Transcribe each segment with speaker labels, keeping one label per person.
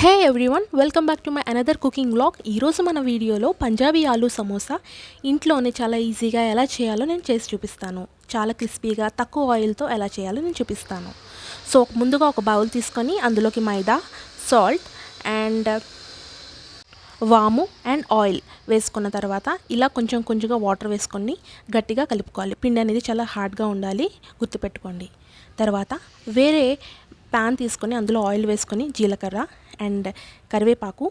Speaker 1: Hey everyone, welcome back to my another cooking vlog. ఈరోజు మన వీడియోలో పంజాబీ ఆలూ సమోసా ఇంట్లోనే చాలా ఈజీగా ఎలా చేయాలో నేను చేసి చూపిస్తాను. చాలా క్రిస్పీగా తక్కువ ఆయిల్తో ఎలా చేయాలో నేను చూపిస్తాను. సో ముందుగా ఒక బౌల్ తీసుకొని అందులోకి మైదా, సాల్ట్ అండ్ వాము అండ్ ఆయిల్ వేసుకున్న తర్వాత ఇలా కొంచెం కొంచెంగా వాటర్ వేసుకొని గట్టిగా కలుపుకోవాలి. పిండి అనేది చాలా హార్డ్గా ఉండాలి, గుర్తుపెట్టుకోండి. తర్వాత వేరే ప్యాన్ తీసుకొని అందులో ఆయిల్ వేసుకొని జీలకర్ర అండ్ కరివేపాకు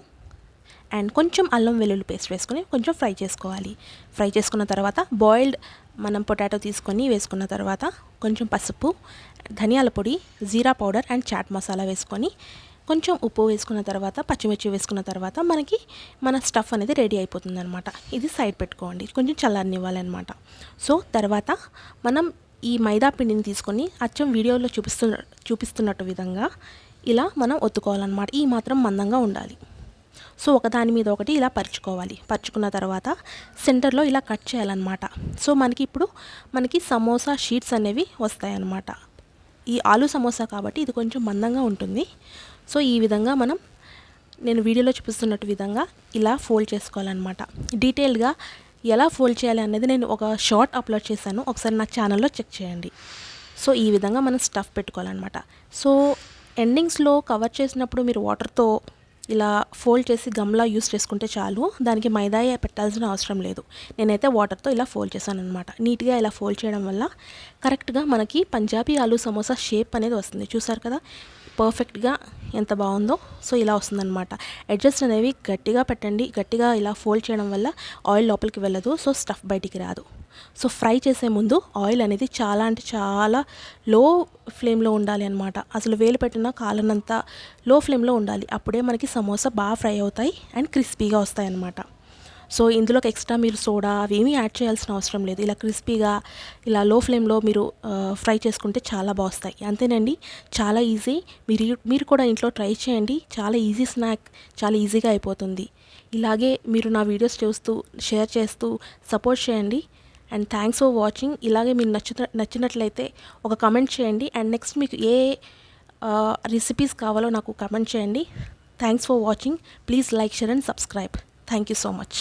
Speaker 1: అండ్ కొంచెం అల్లం వెల్లుల్లి పేస్ట్ వేసుకొని కొంచెం ఫ్రై చేసుకోవాలి. ఫ్రై చేసుకున్న తర్వాత బాయిల్డ్ మనం పొటాటో తీసుకొని వేసుకున్న తర్వాత కొంచెం పసుపు, ధనియాల పొడి, జీరా పౌడర్ అండ్ చాట్ మసాలా వేసుకొని కొంచెం ఉప్పు వేసుకున్న తర్వాత పచ్చిమిర్చి వేసుకున్న తర్వాత మనకి మన స్టఫ్ అనేది రెడీ అయిపోతుంది అనమాట. ఇది సైడ్ పెట్టుకోండి, కొంచెం చల్లారనివ్వాలన్నమాట. సో తర్వాత మనం ఈ మైదా పిండిని తీసుకొని అచ్చం వీడియోలో చూపిస్తున్నట్టు విధంగా ఇలా మనం ఒత్తుకోవాలన్నమాట. ఈ మాత్రం మందంగా ఉండాలి. సో ఒకదాని మీద ఒకటి ఇలా పరుచుకోవాలి. పరుచుకున్న తర్వాత సెంటర్లో ఇలా కట్ చేయాలన్నమాట. సో మనకి సమోసా షీట్స్ అనేవి వస్తాయన్నమాట. ఈ ఆలూ సమోసా కాబట్టి ఇది కొంచెం మందంగా ఉంటుంది. సో ఈ విధంగా నేను వీడియోలో చూపిస్తున్నట్టు విధంగా ఇలా ఫోల్డ్ చేసుకోవాలన్నమాట. డీటెయిల్గా ఎలా ఫోల్డ్ చేయాలి అనేది నేను ఒక షార్ట్ అప్లోడ్ చేశాను, ఒకసారి నా ఛానల్లో చెక్ చేయండి. సో ఈ విధంగా మనం స్టఫ్ పెట్టుకోవాలన్నమాట. సో ఎండింగ్స్లో కవర్ చేసినప్పుడు మీరు వాటర్తో ఇలా ఫోల్డ్ చేసి గమ్లా యూస్ చేసుకుంటే చాలు, దానికి మైదాయే పెట్టాల్సిన అవసరం లేదు. నేనైతే వాటర్తో ఇలా ఫోల్డ్ చేశాను అనమాట. నీట్గా ఇలా ఫోల్డ్ చేయడం వల్ల కరెక్ట్గా మనకి పంజాబీ ఆలూ సమోసా షేప్ అనేది వస్తుంది. చూసారు కదా పర్ఫెక్ట్గా ఎంత బాగుందో. సో ఇలా వస్తుందన్నమాట. అడ్జస్ట్ అనేవి గట్టిగా పెట్టండి. గట్టిగా ఇలా ఫోల్డ్ చేయడం వల్ల ఆయిల్ లోపలికి వెళ్ళదు, సో స్టఫ్ బయటికి రాదు. సో ఫ్రై చేసే ముందు ఆయిల్ అనేది చాలా అంటే చాలా లో ఫ్లేమ్లో ఉండాలి అనమాట. అసలు వేలు పెట్టినా కాలనంత లో ఫ్లేమ్లో ఉండాలి. అప్పుడే మనకి సమోసా బాగా ఫ్రై అవుతాయి అండ్ క్రిస్పీగా వస్తాయి అన్నమాట. సో ఇందులోకి ఎక్స్ట్రా మీరు సోడా అవేమీ యాడ్ చేయాల్సిన అవసరం లేదు. ఇలా క్రిస్పీగా ఇలా లో ఫ్లేమ్లో మీరు ఫ్రై చేసుకుంటే చాలా బాగుస్తాయి. అంతేనండి, చాలా ఈజీ. మీరు కూడా ఇంట్లో ట్రై చేయండి. చాలా ఈజీ స్నాక్, చాలా ఈజీగా అయిపోతుంది. ఇలాగే మీరు నా వీడియోస్ చూస్తూ షేర్ చేస్తూ సపోర్ట్ చేయండి. And thanks for watching. ఇలాగే మీరు నచ్చినట్లయితే ఒక కమెంట్ చేయండి. అండ్ నెక్స్ట్ మీకు ఏ రెసిపీస్ కావాలో నాకు కమెంట్ చేయండి. Thanks for watching. Please like, share and subscribe. Thank you so much.